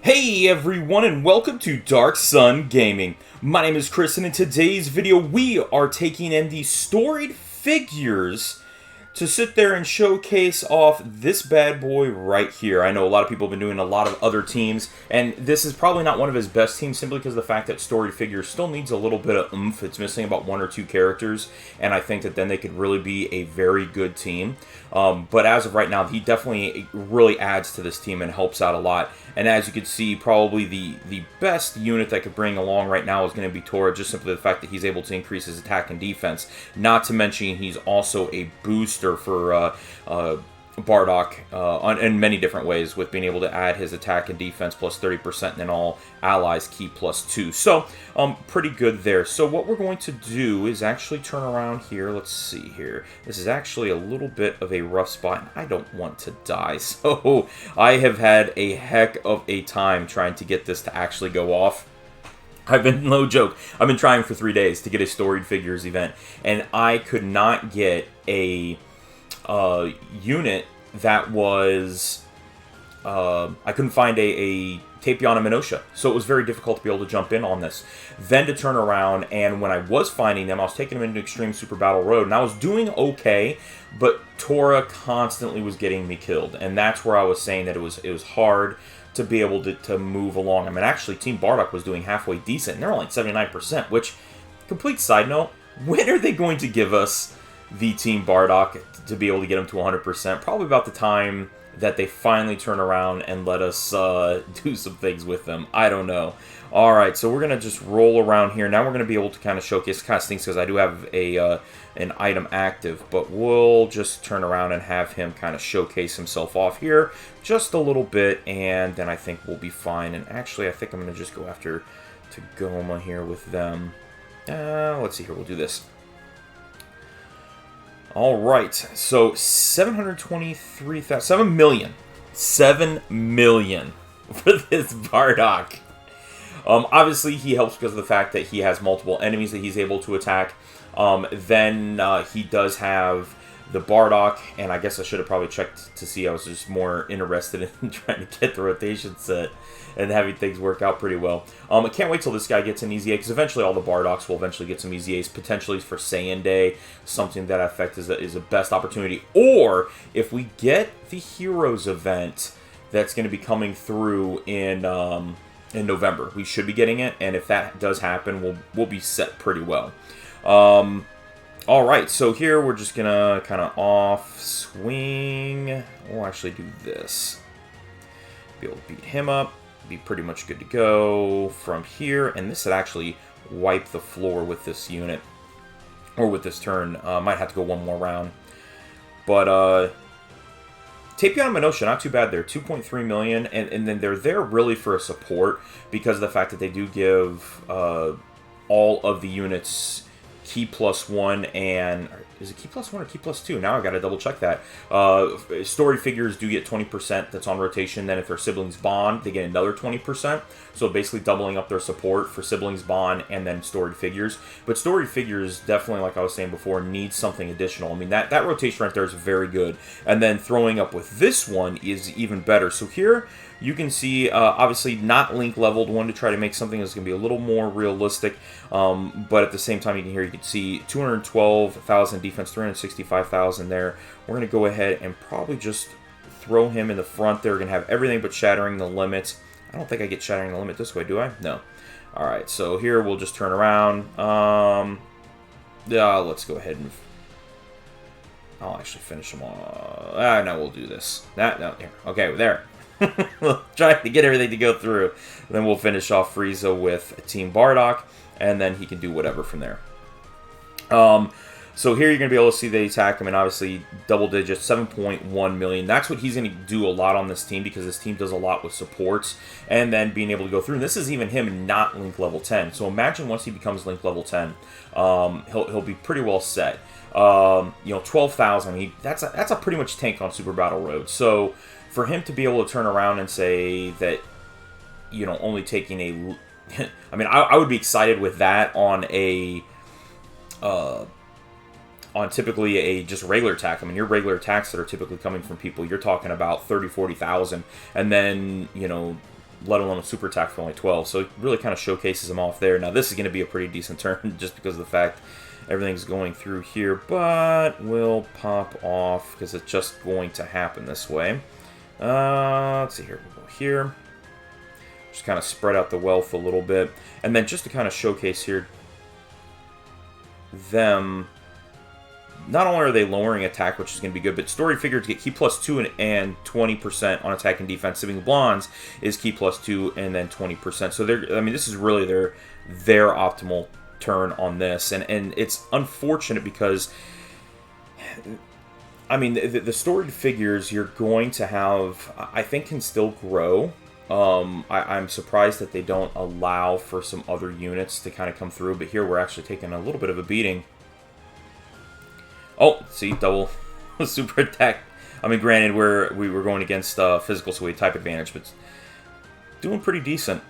Hey everyone, and welcome to Darkson Gaming. My name is Chris, and in today's video we are taking in the storied figures to sit there and showcase off this bad boy right here. I know a lot of people have been doing a lot of other teams, and this is probably not one of his best teams simply because of the fact that storied figures still needs a little bit of oomph. It's missing about one or two characters, and I think that then they could really be a very good team. But as of right now, he definitely really adds to this team and helps out a lot. And as you can see, probably the best unit that could bring along right now is going to be Tora, just simply the fact that he's able to increase his attack and defense. Not to mention he's also a booster for Bardock in many different ways, with being able to add his attack and defense plus 30% and then all allies key plus 2. So, pretty good there. So what we're going to do is actually turn around here. Let's see here. This is actually a little bit of a rough spot, and I don't want to die. So I have had a heck of a time trying to get this to actually go off. I've been, no joke, I've been trying for 3 days to get a storied figures event, and I could not get a unit that was, I couldn't find a Tapion and Minosha, so it was very difficult to be able to jump in on this. Then to turn around, and when I was finding them, I was taking them into Extreme Super Battle Road, and I was doing okay, but Tora constantly was getting me killed, and that's where I was saying that it was hard to be able to move along. I mean, actually, Team Bardock was doing halfway decent, and they're only at 79%, which, complete side note, when are they going to give us the Team Bardock to be able to get them to 100%? Probably about the time that they finally turn around and let us do some things with them. I don't know. Alright, so we're going to just roll around here. Now we're going to be able to kind of showcase kind of things because I do have a an item active, but we'll just turn around and have him kind of showcase himself off here just a little bit, and then I think we'll be fine. And actually, I think I'm going to just go after Tagoma here with them. Let's see here. We'll do this. Alright, so 723,000, 7 million. 7 million for this Bardock. Obviously, he helps because of the fact that he has multiple enemies that he's able to attack. Then he does have the Bardock, and I guess I should have probably checked to see. I was just more interested in trying to get the rotation set and having things work out pretty well. I can't wait till this guy gets an EZA, because eventually all the Bardocks will eventually get some EZAs, potentially for Saiyan Day, something that I effect is a best opportunity. Or, if we get the Heroes event that's going to be coming through in November, we should be getting it, and if that does happen, we'll be set pretty well. Alright, so here we're just going to kind of off swing. We'll actually do this. Be able to beat him up. Be pretty much good to go from here. And this would actually wipe the floor with this unit. Or with this turn. Might have to go one more round. But, Tapion and Minosha, not too bad there. 2.3 million. And then they're there really for a support, because of the fact that they do give all of the units key plus 1, and is it key plus 1 or key plus 2? Now I gotta double check that. Storied figures do get 20% that's on rotation. Then if their siblings bond, they get another 20%. So basically doubling up their support for siblings bond and then storied figures. But storied figures definitely, like I was saying before, need something additional. I mean, that rotation right there is very good. And then throwing up with this one is even better. So here you can see, obviously not link leveled one to try to make something that's going to be a little more realistic. But at the same time, you can see 212,000 defense, 365,000 there. We're going to go ahead and probably just throw him in the front there. We're going to have everything but shattering the limits. I don't think I get shattering the limit this way, do I? No. Alright, so here we'll just turn around. Yeah, let's go ahead and I'll actually finish him off. No, we'll do this. No, here. Okay, there. Trying to get everything to go through. Then we'll finish off Frieza with Team Bardock, and then he can do whatever from there. So here you're going to be able to see the attack. I mean, obviously, double digits, 7.1 million. That's what he's going to do a lot on this team, because this team does a lot with supports, and then being able to go through. And this is even him not Link level 10. So imagine once he becomes Link level 10, he'll be pretty well set. 12,000. I mean, that's a pretty much tank on Super Battle Road. So for him to be able to turn around and say that, only taking a... I mean, I would be excited with that on a... on typically a just regular attack. I mean, your regular attacks that are typically coming from people, you're talking about 30, 40,000. And then, let alone a super attack for only 12. So it really kind of showcases him off there. Now this is going to be a pretty decent turn just because of the fact everything's going through here, but we'll pop off because it's just going to happen this way. Let's see here. We'll go here. Just kind of spread out the wealth a little bit. And then just to kind of showcase here, them, not only are they lowering attack, which is going to be good, but Storied figures get key plus 2 and 20% on attack and defense. Sipping Blondes is key plus 2 and then 20%. So they're, I mean, this is really their optimal turn on this, and it's unfortunate because, I mean, the Storied figures you're going to have, I think, can still grow. I'm surprised that they don't allow for some other units to kind of come through, but here we're actually taking a little bit of a beating. Oh, see, double super attack. I mean, granted, we were going against physical, so we had type advantage, but doing pretty decent.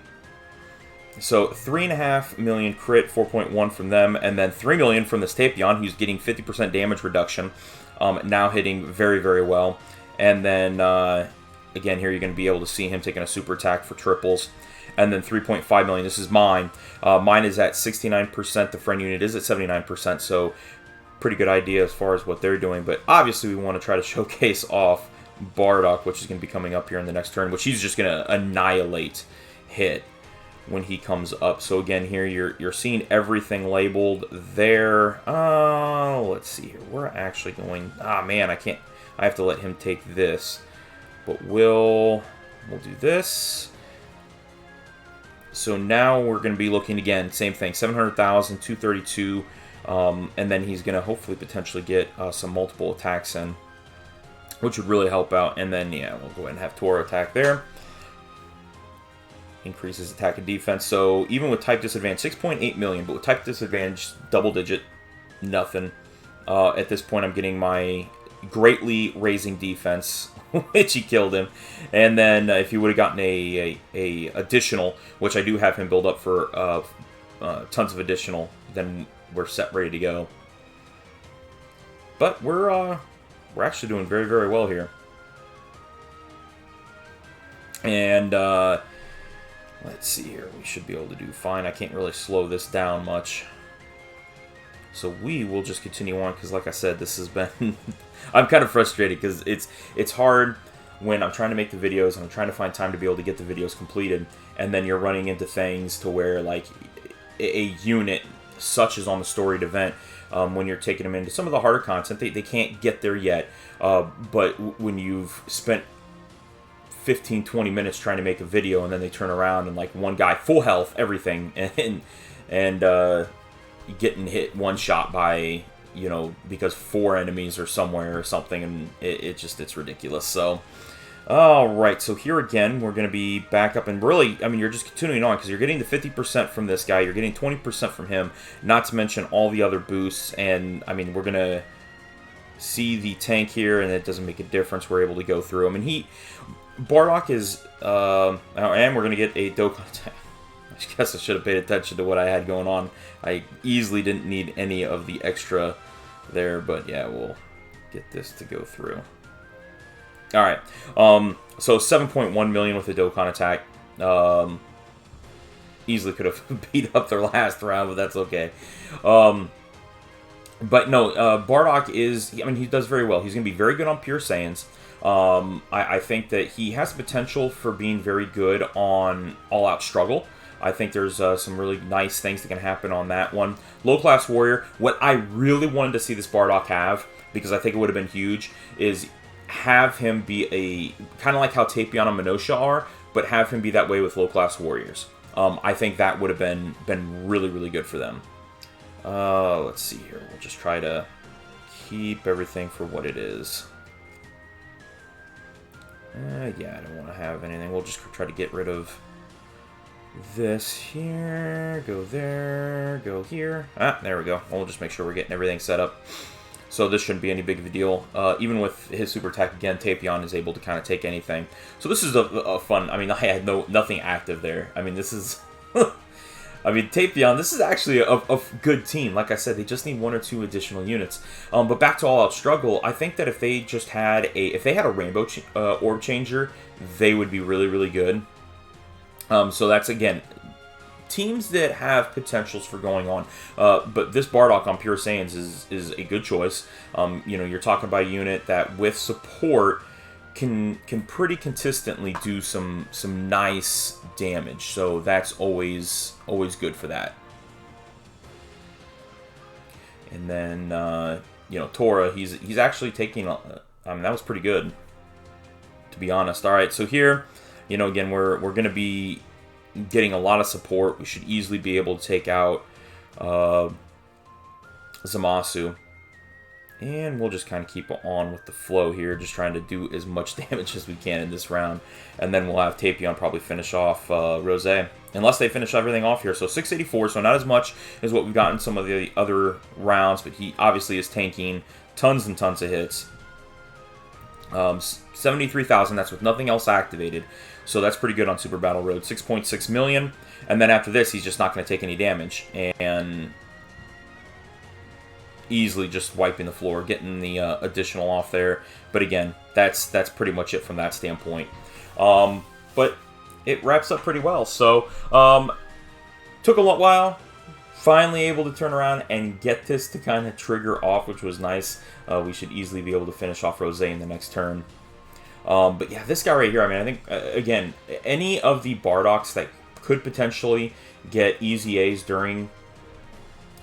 So 3.5 million crit, 4.1 from them, and then 3 million from this Tapion, who's getting 50% damage reduction, now hitting very, very well. And then, again, here you're going to be able to see him taking a super attack for triples. And then 3.5 million, this is mine. Mine is at 69%, the friend unit is at 79%, so pretty good idea as far as what they're doing. But obviously we want to try to showcase off Bardock, which is going to be coming up here in the next turn, which he's just going to annihilate hit when he comes up. So again, here you're seeing everything labeled there. Let's see here. We're actually going. Man, I can't. I have to let him take this, but we'll do this. So now we're going to be looking again. Same thing. 700,000, 232, and then he's going to hopefully potentially get some multiple attacks in, which would really help out. And then yeah, we'll go ahead and have Toro attack there. Increases attack and defense. So even with type disadvantage, 6.8 million, but with type disadvantage, double digit, nothing. At this point, I'm getting my greatly raising defense, which he killed him. And then if he would have gotten a additional, which I do have him build up for tons of additional, then we're set, ready to go. But we're actually doing very, very well here. And let's see here. We should be able to do fine. I can't really slow this down much. So we will just continue on because, like I said, this has been... I'm kind of frustrated because it's hard when I'm trying to make the videos and I'm trying to find time to be able to get the videos completed, and then you're running into things to where, like, a unit such as on the Storied event, when you're taking them into some of the harder content, they can't get there yet. But when you've spent 15-20 minutes trying to make a video, and then they turn around and, like, one guy full health, everything, and getting hit one shot by, you know, because 4 enemies are somewhere or something, and it's ridiculous. So alright, so here again we're going to be back up, and really, I mean, you're just continuing on because you're getting the 50% from this guy, you're getting 20% from him, not to mention all the other boosts. And I mean, we're going to see the tank here, and it doesn't make a difference. We're able to go through him, and Bardock is, and we're going to get a Dokkan. I guess I should have paid attention to what I had going on. I easily didn't need any of the extra there, but yeah, we'll get this to go through. Alright, so 7.1 million with a Dokkan attack. Easily could have beat up their last round, but that's okay. But no, Bardock is, I mean, he does very well. He's going to be very good on Pure Saiyans. I think that he has the potential for being very good on All Out Struggle. I think there's some really nice things that can happen on that one. Low Class Warrior, what I really wanted to see this Bardock have, because I think it would have been huge, is have him be a, kind of like how Tapion and Minosha are, but have him be that way with Low Class Warriors. I think that would have been really, really good for them. Let's see here. We'll just try to keep everything for what it is. Yeah, I don't want to have anything. We'll just try to get rid of this here. Go there. Go here. There we go. We'll just make sure we're getting everything set up. So this shouldn't be any big of a deal. Even with his super attack, again, Tapion is able to kind of take anything. So this is a fun... I mean, I had nothing active there. I mean, this is... I mean, Tapion, this is actually a good team. Like I said, they just need 1 or 2 additional units. But back to All Out Struggle, I think that if they just had a... If they had a Rainbow Orb Changer, they would be really, really good. So that's, again, teams that have potentials for going on. But this Bardock on Pure Saiyans is a good choice. You know, you're talking about a unit that with support can pretty consistently do some nice damage. So that's always good for that. And then you know, Tora, he's actually taking. I mean, that was pretty good, to be honest. All right, so here, you know, again, we're going to be getting a lot of support. We should easily be able to take out Zamasu. And we'll just kind of keep on with the flow here, just trying to do as much damage as we can in this round. And then we'll have Tapion probably finish off Rose, unless they finish everything off here. So 684, so not as much as what we've got in some of the other rounds, but he obviously is tanking tons and tons of hits. 73,000, that's with nothing else activated. So that's pretty good on Super Battle Road. 6.6 million, and then after this, he's just not going to take any damage. And easily just wiping the floor, getting the additional off there. But again, that's pretty much it from that standpoint. But it wraps up pretty well. So took a while, finally able to turn around and get this to kind of trigger off, which was nice. We should easily be able to finish off Rose in the next turn. But yeah, this guy right here, I mean, I think, again, any of the Bardocks that could potentially get easy A's during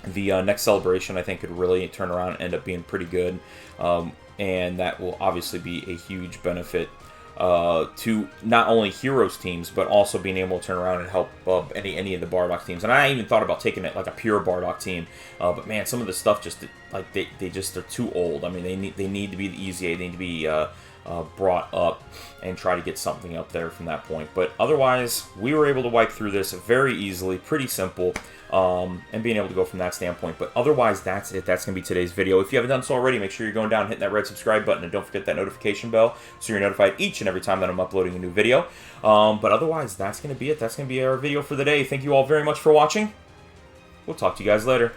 the next celebration, I think, could really turn around and end up being pretty good. And that will obviously be a huge benefit to not only Heroes teams, but also being able to turn around and help any of the Bardock teams. And I even thought about taking it like a pure Bardock team. But man, some of the stuff just, like, they're too old. I mean, they need to be the easy A. They need to be brought up and try to get something up there from that point. But otherwise, we were able to wipe through this very easily, pretty simple, and being able to go from that standpoint. But otherwise, that's it. That's going to be today's video. If you haven't done so already, make sure you're going down and hitting that red subscribe button, and don't forget that notification bell so you're notified each and every time that I'm uploading a new video. But otherwise, that's going to be it. That's going to be our video for the day. Thank you all very much for watching. We'll talk to you guys later.